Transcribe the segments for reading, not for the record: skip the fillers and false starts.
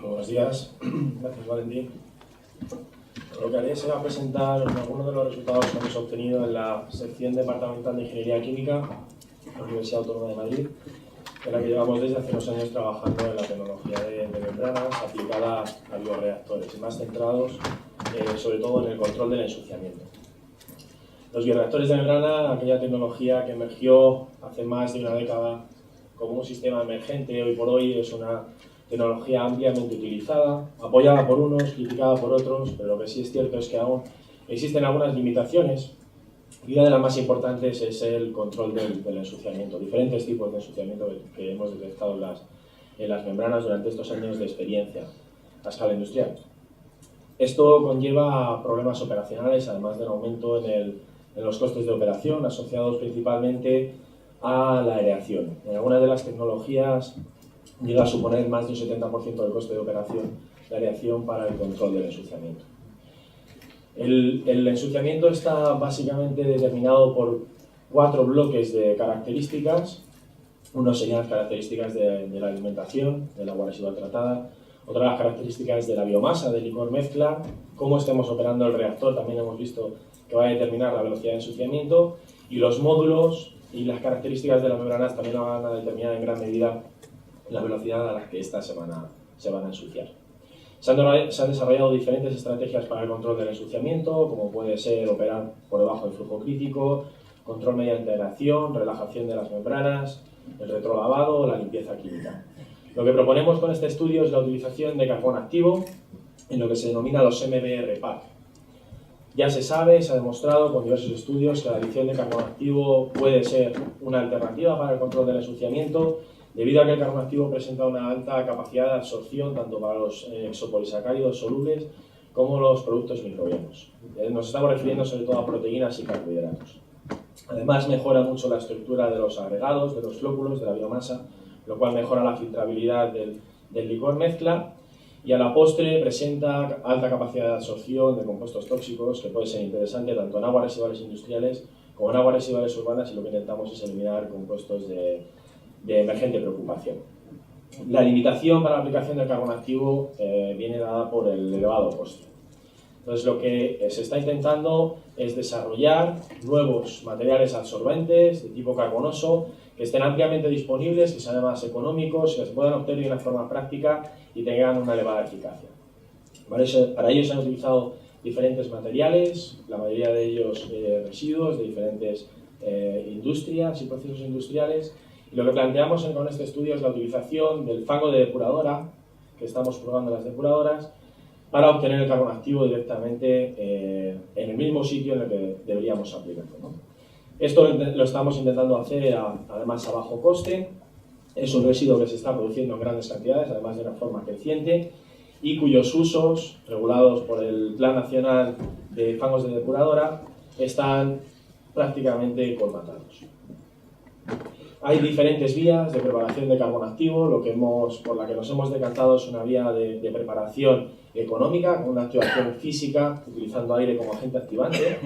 Buenos días, gracias Valentín. Lo que haré será presentar algunos de los resultados que hemos obtenido en la sección departamental de Ingeniería Química de la Universidad Autónoma de Madrid, en la que llevamos desde hace unos años trabajando en la tecnología de membranas aplicada a bioreactores, y más centrados sobre todo en el control del ensuciamiento. Los bioreactores de membrana, aquella tecnología que emergió hace más de una década como un sistema emergente, hoy por hoy es una tecnología ampliamente utilizada, apoyada por unos, criticada por otros, pero lo que sí es cierto es que aún existen algunas limitaciones, y una de las más importantes es el control del ensuciamiento, diferentes tipos de ensuciamiento que hemos detectado en las membranas durante estos años de experiencia a escala industrial. Esto conlleva problemas operacionales, además del aumento en los costes de operación, asociados principalmente a la aireación. En algunas de las tecnologías llega a suponer más de un 70% del coste de operación de aireación para el control del ensuciamiento. El ensuciamiento está básicamente determinado por 4 bloques de características. Uno serían las características de la alimentación, del agua residual tratada. Otra las características de la biomasa, del licor mezcla. Cómo estemos operando el reactor, también hemos visto que va a determinar la velocidad de ensuciamiento. Y los módulos y las características de las membranas también van a determinar en gran medida la velocidad a la que éstas se van a ensuciar. Se han desarrollado diferentes estrategias para el control del ensuciamiento, como puede ser operar por debajo del flujo crítico, control mediante aeración, relajación de las membranas, el retrolavado o la limpieza química. Lo que proponemos con este estudio es la utilización de carbón activo en lo que se denomina los MBR-PAC. Ya se sabe, se ha demostrado con diversos estudios que la adición de carbón activo puede ser una alternativa para el control del ensuciamiento, debido a que el carbón activo presenta una alta capacidad de absorción tanto para los exopolisacáridos solubles como los productos microbianos. Nos estamos refiriendo sobre todo a proteínas y carbohidratos. Además, mejora mucho la estructura de los agregados, de los flóculos, de la biomasa, lo cual mejora la filtrabilidad del licor mezcla, y a la postre presenta alta capacidad de absorción de compuestos tóxicos, que puede ser interesante tanto en aguas residuales industriales como en aguas residuales urbanas, y lo que intentamos es eliminar compuestos de emergente preocupación. La limitación para la aplicación del carbón activo viene dada por el elevado coste. Entonces, lo que se está intentando es desarrollar nuevos materiales absorbentes de tipo carbonoso que estén ampliamente disponibles, que sean más económicos, que se puedan obtener de una forma práctica y tengan una elevada eficacia. Para ello se han utilizado diferentes materiales, la mayoría de ellos residuos de diferentes industrias y procesos industriales. Y lo que planteamos con este estudio es la utilización del fango de depuradora, que estamos probando en las depuradoras, para obtener el carbón activo directamente en el mismo sitio en el que deberíamos aplicarlo, ¿no? Esto lo estamos intentando hacer además a bajo coste. Es un residuo que se está produciendo en grandes cantidades, además de una forma creciente, y cuyos usos, regulados por el Plan Nacional de Fangos de Depuradora, están prácticamente colmatados. Hay diferentes vías de preparación de carbón activo. Por la que nos hemos decantado es una vía de preparación económica, con una activación física, utilizando aire como agente activante,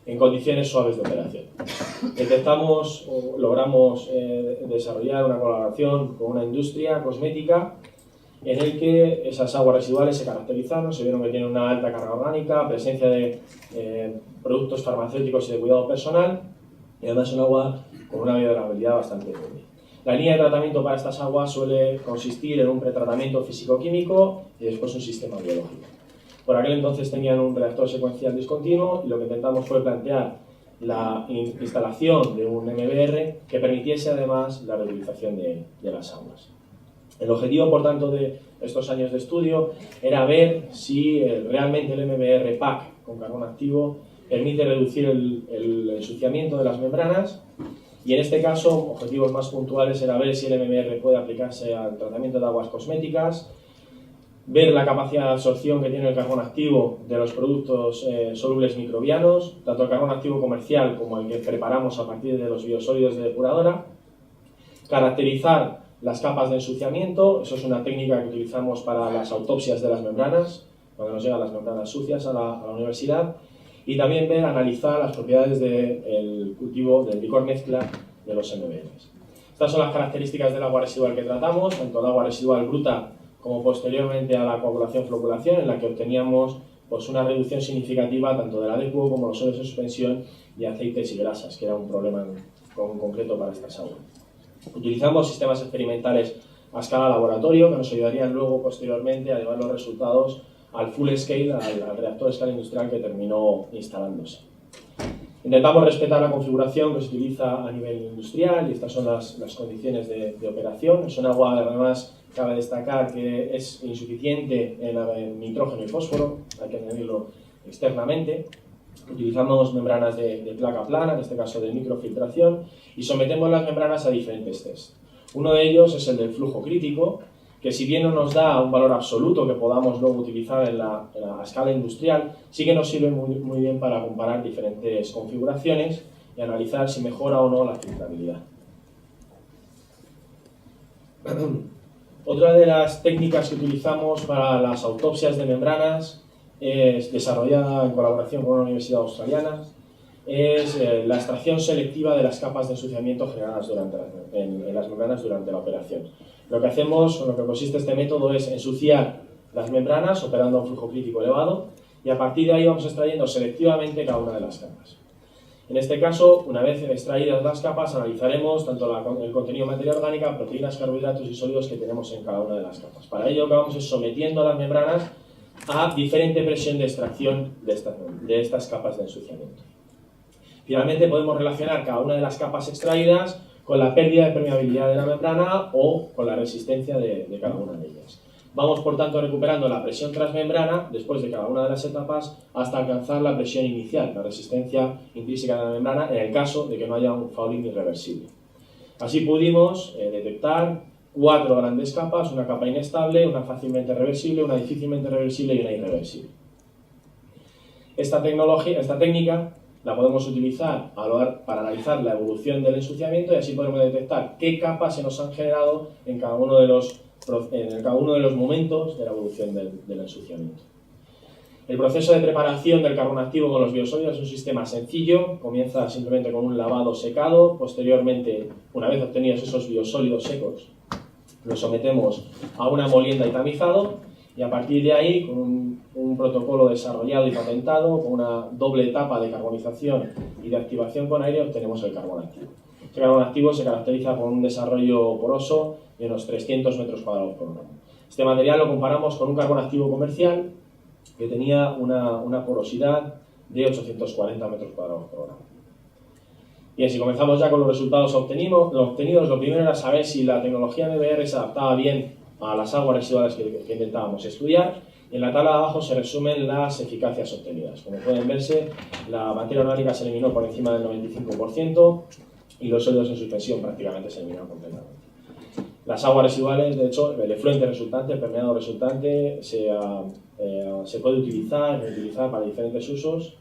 en condiciones suaves de operación. Logramos desarrollar una colaboración con una industria cosmética en el que esas aguas residuales se caracterizaron, se vieron que tienen una alta carga orgánica, presencia de productos farmacéuticos y de cuidado personal, y además un agua con una biodegradabilidad bastante grande. La línea de tratamiento para estas aguas suele consistir en un pretratamiento físico-químico y después un sistema biológico. Por aquel entonces tenían un reactor secuencial discontinuo, y lo que intentamos fue plantear la instalación de un MBR que permitiese además la reutilización de las aguas. El objetivo, por tanto, de estos años de estudio era ver si realmente el MBR PAC con carbón activo permite reducir el ensuciamiento de las membranas, y en este caso, objetivos más puntuales era ver si el MBR puede aplicarse al tratamiento de aguas cosméticas, ver la capacidad de absorción que tiene el carbón activo de los productos solubles microbianos, tanto el carbón activo comercial como el que preparamos a partir de los biosólidos de depuradora, caracterizar las capas de ensuciamiento. Eso es una técnica que utilizamos para las autopsias de las membranas, cuando nos llegan las membranas sucias a la universidad, y también analizar las propiedades del cultivo del licor mezcla de los MBRs. Estas son las características del agua residual que tratamos, tanto el agua residual bruta como posteriormente a la coagulación-floculación, en la que obteníamos pues, una reducción significativa tanto del adecuo como los óleos de suspensión y aceites y grasas, que era un problema en concreto para estas aguas. Utilizamos sistemas experimentales a escala laboratorio que nos ayudarían luego posteriormente a llevar los resultados al full scale, al reactor a escala industrial que terminó instalándose. Intentamos respetar la configuración que se utiliza a nivel industrial y estas son las condiciones de operación. Es un agua, además, cabe destacar que es insuficiente en nitrógeno y fósforo, hay que añadirlo externamente. Utilizamos membranas de placa plana, en este caso de microfiltración, y sometemos las membranas a diferentes tests. Uno de ellos es el del flujo crítico, que si bien no nos da un valor absoluto que podamos luego utilizar en la escala industrial, sí que nos sirve muy bien para comparar diferentes configuraciones y analizar si mejora o no la filtrabilidad. Otra de las técnicas que utilizamos para las autopsias de membranas es desarrollada en colaboración con una universidad australiana, es la extracción selectiva de las capas de ensuciamiento generadas en las membranas durante la operación. Lo que hacemos, con lo que consiste este método, es ensuciar las membranas operando a un flujo crítico elevado y a partir de ahí vamos extrayendo selectivamente cada una de las capas. En este caso, una vez extraídas las capas, analizaremos tanto el contenido de materia orgánica, proteínas, carbohidratos y sólidos que tenemos en cada una de las capas. Para ello, lo que vamos es sometiendo a las membranas a diferente presión de extracción de estas capas de ensuciamiento. Finalmente podemos relacionar cada una de las capas extraídas con la pérdida de permeabilidad de la membrana o con la resistencia de cada una de ellas. Vamos, por tanto, recuperando la presión transmembrana después de cada una de las etapas hasta alcanzar la presión inicial, la resistencia intrínseca de la membrana, en el caso de que no haya un fouling irreversible. Así pudimos detectar 4 grandes capas, una capa inestable, una fácilmente reversible, una difícilmente reversible y una irreversible. Esta técnica la podemos utilizar para analizar la evolución del ensuciamiento y así podemos detectar qué capas se nos han generado en cada uno de los momentos de la evolución del ensuciamiento. El proceso de preparación del carbón activo con los biosólidos es un sistema sencillo, comienza simplemente con un lavado secado, posteriormente, una vez obtenidos esos biosólidos secos, los sometemos a una molienda y tamizado y a partir de ahí, con un protocolo desarrollado y patentado, con una doble etapa de carbonización y de activación con aire, obtenemos el carbón activo. Este carbón activo se caracteriza por un desarrollo poroso de unos 300 metros cuadrados por gramo. Este material lo comparamos con un carbón activo comercial que tenía una porosidad de 840 metros cuadrados por gramo. Bien, si comenzamos ya con los resultados obtenidos, lo primero era saber si la tecnología MBR se adaptaba bien a las aguas residuales que intentábamos estudiar. En la tabla de abajo se resumen las eficacias obtenidas. Como pueden verse, la materia orgánica se eliminó por encima del 95% y los sólidos en suspensión prácticamente se eliminaron completamente. Las aguas residuales, de hecho, el efluente resultante, el permeado resultante, se puede utilizar y reutilizar para diferentes usos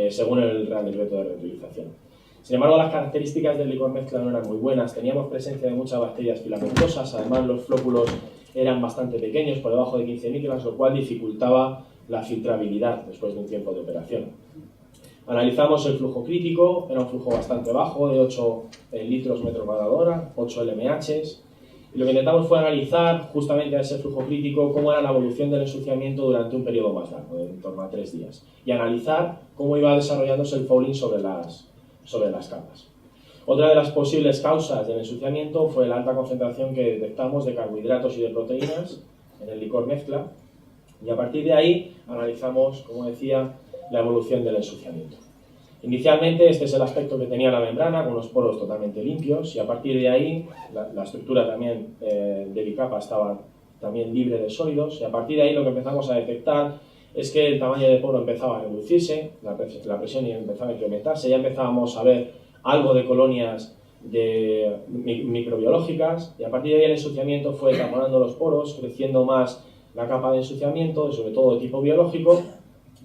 según el Real Decreto de Reutilización. Sin embargo, las características del licor mezcla no eran muy buenas. Teníamos presencia de muchas bacterias filamentosas, además los flóculos eran bastante pequeños, por debajo de 15 micras, lo cual dificultaba la filtrabilidad después de un tiempo de operación. Analizamos el flujo crítico, era un flujo bastante bajo, de 8 litros metro cuadrado hora, 8 LMHs, y lo que intentamos fue analizar justamente a ese flujo crítico cómo era la evolución del ensuciamiento durante un periodo más largo, de en torno a 3 días, y analizar cómo iba desarrollándose el fouling sobre las capas. Otra de las posibles causas del ensuciamiento fue la alta concentración que detectamos de carbohidratos y de proteínas en el licor mezcla, y a partir de ahí analizamos, como decía, la evolución del ensuciamiento. Inicialmente este es el aspecto que tenía la membrana, con los poros totalmente limpios, y a partir de ahí la estructura también de bicapa estaba también libre de sólidos, y a partir de ahí lo que empezamos a detectar es que el tamaño de poro empezaba a reducirse, la presión empezaba a incrementarse, ya empezábamos a ver algo de colonias microbiológicas, y a partir de ahí el ensuciamiento fue taponando los poros, creciendo más la capa de ensuciamiento, sobre todo de tipo biológico,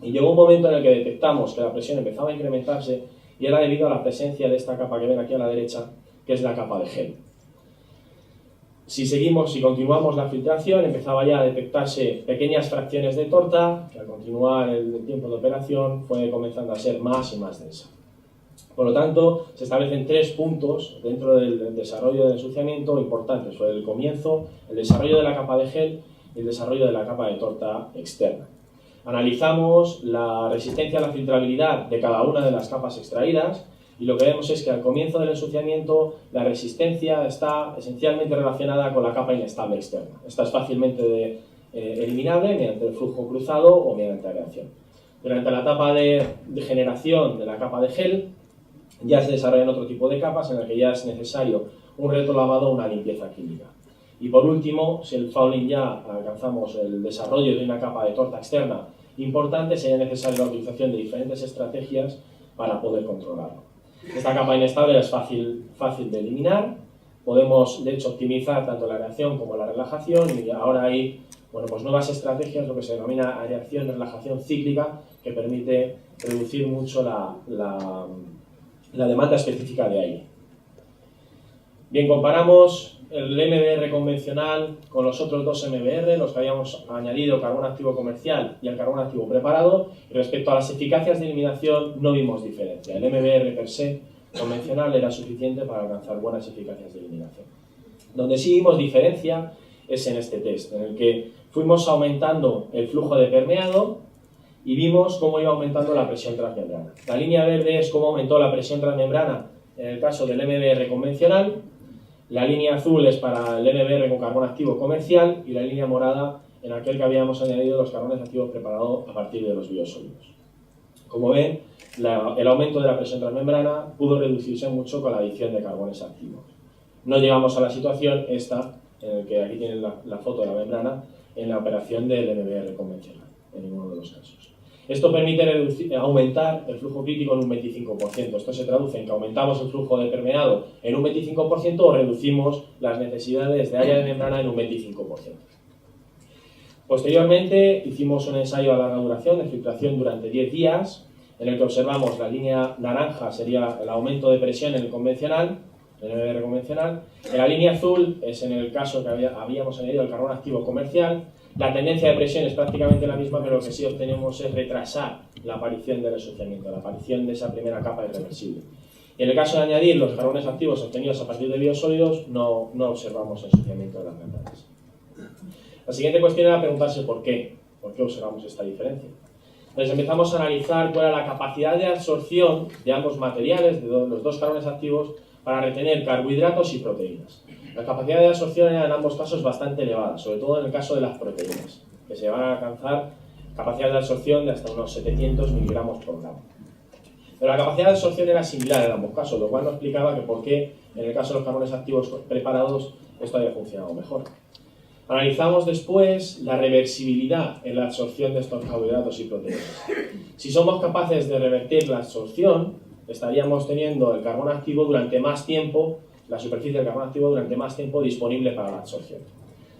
y llegó un momento en el que detectamos que la presión empezaba a incrementarse y era debido a la presencia de esta capa que ven aquí a la derecha, que es la capa de gel. Si continuamos la filtración, empezaba ya a detectarse pequeñas fracciones de torta, que al continuar el tiempo de operación fue comenzando a ser más y más densa. Por lo tanto, se establecen 3 puntos dentro del desarrollo del ensuciamiento importantes. Fue el comienzo, el desarrollo de la capa de gel y el desarrollo de la capa de torta externa. Analizamos la resistencia a la filtrabilidad de cada una de las capas extraídas y lo que vemos es que al comienzo del ensuciamiento la resistencia está esencialmente relacionada con la capa inestable externa. Esta es fácilmente eliminable mediante el flujo cruzado o mediante aireación. Durante la etapa de generación de la capa de gel ya se desarrollan otro tipo de capas en las que ya es necesario un retrolavado o una limpieza química. Y por último, si el fouling ya alcanzamos el desarrollo de una capa de torta externa importante, sería necesaria la utilización de diferentes estrategias para poder controlarlo. Esta capa inestable es fácil de eliminar, podemos de hecho optimizar tanto la aireación como la relajación y ahora hay nuevas estrategias, lo que se denomina aireación y relajación cíclica, que permite reducir mucho la demanda específica de aire. Bien, comparamos el MBR convencional con los otros dos MBR, los que habíamos añadido carbón activo comercial y el carbón activo preparado, y respecto a las eficacias de eliminación no vimos diferencia. El MBR per se convencional era suficiente para alcanzar buenas eficacias de eliminación. Donde sí vimos diferencia es en este test, en el que fuimos aumentando el flujo de permeado y vimos cómo iba aumentando la presión transmembrana. La línea verde es cómo aumentó la presión transmembrana en el caso del MBR convencional, la línea azul es para el MBR con carbón activo comercial y la línea morada en aquel que habíamos añadido los carbones activos preparados a partir de los biosólidos. Como ven, el aumento de la presión transmembrana pudo reducirse mucho con la adición de carbones activos. No llegamos a la situación esta, en el que aquí tienen la foto de la membrana, en la operación del MBR convencional, en ninguno de los casos. Esto permite aumentar el flujo crítico en un 25%. Esto se traduce en que aumentamos el flujo de permeado en un 25% o reducimos las necesidades de área de membrana en un 25%. Posteriormente hicimos un ensayo a larga duración de filtración durante 10 días, en el que observamos la línea naranja sería el aumento de presión en el convencional, el MBR convencional. En la línea azul es en el caso que habíamos añadido el carbón activo comercial. La tendencia de presión es prácticamente la misma, pero lo que sí obtenemos es retrasar la aparición del ensuciamiento, la aparición de esa primera capa irreversible. Y en el caso de añadir los carbones activos obtenidos a partir de biosólidos, no observamos ensuciamiento de las membranas. La siguiente cuestión era preguntarse por qué observamos esta diferencia. Entonces empezamos a analizar cuál era la capacidad de absorción de ambos materiales, de los dos carbones activos, para retener carbohidratos y proteínas. La capacidad de absorción era en ambos casos bastante elevada, sobre todo en el caso de las proteínas, que se van a alcanzar capacidad de absorción de hasta unos 700 miligramos por gramo. Pero la capacidad de absorción era similar en ambos casos, lo cual nos explicaba que por qué en el caso de los carbones activos preparados esto había funcionado mejor. Analizamos después la reversibilidad en la absorción de estos carbohidratos y proteínas. Si somos capaces de revertir la absorción, estaríamos teniendo el carbón activo durante más tiempo, la superficie del carbón activo durante más tiempo disponible para la absorción.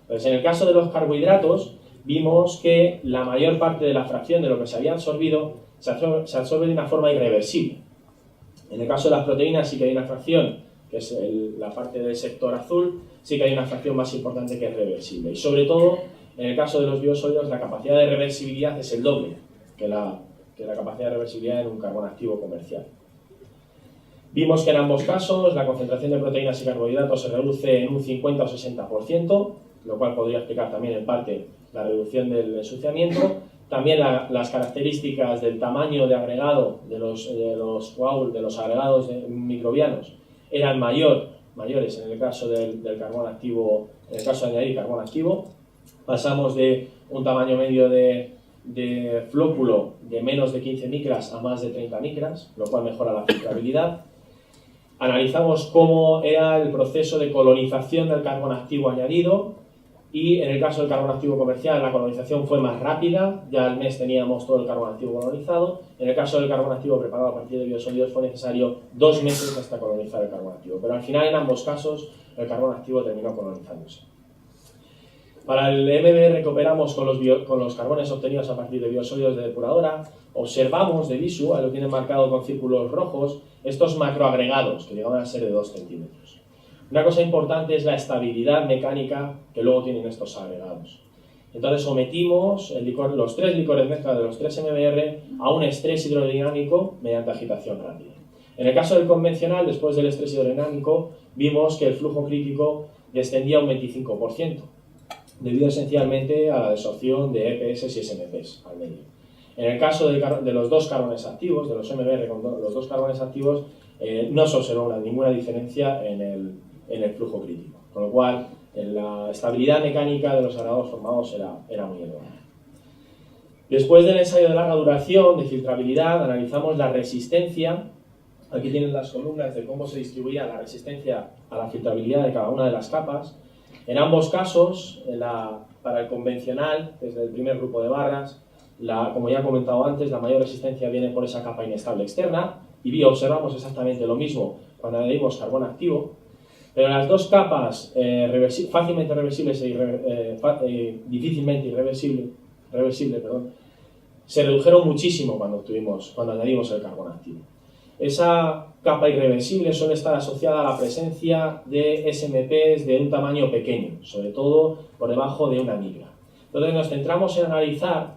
Entonces, en el caso de los carbohidratos, vimos que la mayor parte de la fracción de lo que se había absorbido se absorbe de una forma irreversible. En el caso de las proteínas sí que hay una fracción, que es la parte del sector azul, sí que hay una fracción más importante que es reversible. Y sobre todo, en el caso de los biosólidos, la capacidad de reversibilidad es el doble que la capacidad de reversibilidad en un carbón activo comercial. Vimos que en ambos casos la concentración de proteínas y carbohidratos se reduce en un 50 o 60%, lo cual podría explicar también en parte la reducción del ensuciamiento. También las características del tamaño de agregado de los agregados microbianos eran mayores en el caso del carbón activo, en el caso de añadir carbón activo. Pasamos de un tamaño medio de flóculo de menos de 15 micras a más de 30 micras, lo cual mejora la filtrabilidad. Analizamos cómo era el proceso de colonización del carbón activo añadido y en el caso del carbón activo comercial la colonización fue más rápida, ya al mes teníamos todo el carbón activo colonizado. En el caso del carbón activo preparado a partir de biosólidos fue necesario 2 meses hasta colonizar el carbón activo, pero al final en ambos casos el carbón activo terminó colonizándose. Para el MBR que operamos con los carbones obtenidos a partir de biosólidos de depuradora, observamos de visu, ahí lo tienen marcado con círculos rojos, estos macroagregados que llegaban a ser de 2 centímetros. Una cosa importante es la estabilidad mecánica que luego tienen estos agregados. Entonces sometimos los 3 licores mezcla de los 3 MBR a un estrés hidrodinámico mediante agitación rápida. En el caso del convencional, después del estrés hidrodinámico, vimos que el flujo crítico descendía un 25%. debido esencialmente a la desorción de EPS y SMPs al medio. En el caso de los dos carbones activos, de los MBR con los dos carbones activos, no se observó ninguna diferencia en el flujo crítico, con lo cual la estabilidad mecánica de los agregados formados era muy elevada. Después del ensayo de larga duración, de filtrabilidad, analizamos la resistencia. Aquí tienen las columnas de cómo se distribuía la resistencia a la filtrabilidad de cada una de las capas. En ambos casos, para el convencional, desde el primer grupo de barras, como ya he comentado antes, la mayor resistencia viene por esa capa inestable externa, y observamos exactamente lo mismo cuando añadimos carbón activo, pero las dos capas fácilmente reversibles e difícilmente irreversibles, se redujeron muchísimo cuando añadimos el carbón activo. Esa capa irreversible suele estar asociada a la presencia de SMPs de un tamaño pequeño, sobre todo por debajo de 1 micra. Entonces nos centramos en analizar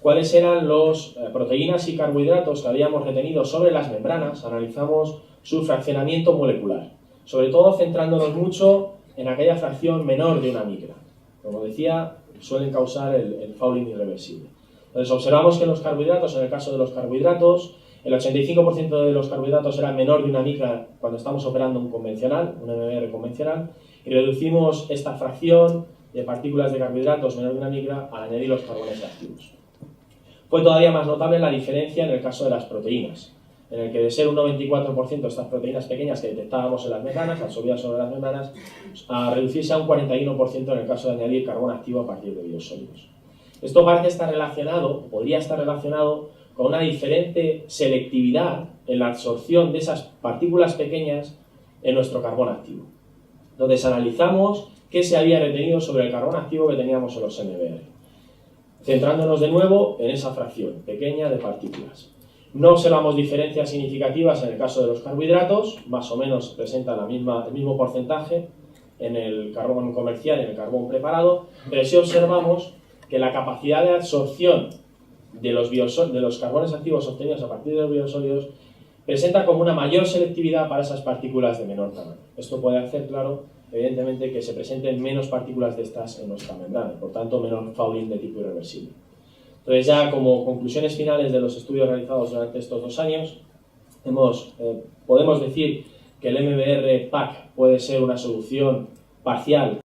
cuáles eran los proteínas y carbohidratos que habíamos retenido sobre las membranas. Analizamos su fraccionamiento molecular, sobre todo centrándonos mucho en aquella fracción menor de 1 micra. Como decía, suelen causar el fouling irreversible. Entonces observamos que en los carbohidratos, en el caso de los carbohidratos, el 85% de los carbohidratos eran menor de 1 micra cuando estamos operando un convencional, un MBR convencional, y reducimos esta fracción de partículas de carbohidratos menor de 1 micra al añadir los carbones activos. Fue todavía más notable la diferencia en el caso de las proteínas, en el que de ser un 94% estas proteínas pequeñas que detectábamos en las membranas, absorbidas sobre las membranas, a reducirse a un 41% en el caso de añadir carbón activo a partir de biosólidos. Esto parece estar relacionado, podría estar relacionado, con una diferente selectividad en la absorción de esas partículas pequeñas en nuestro carbón activo. Entonces analizamos qué se había retenido sobre el carbón activo que teníamos en los MBR, centrándonos de nuevo en esa fracción pequeña de partículas. No observamos diferencias significativas en el caso de los carbohidratos, más o menos presenta el mismo porcentaje en el carbón comercial y en el carbón preparado, pero sí observamos que la capacidad de absorción de los carbones activos obtenidos a partir de los biosólidos presenta como una mayor selectividad para esas partículas de menor tamaño. Esto puede hacer, claro, evidentemente, que se presenten menos partículas de estas en nuestra membrana, por tanto, menor fouling de tipo irreversible. Entonces, ya como conclusiones finales de los estudios realizados durante estos 2 años, podemos decir que el MBR PAC puede ser una solución parcial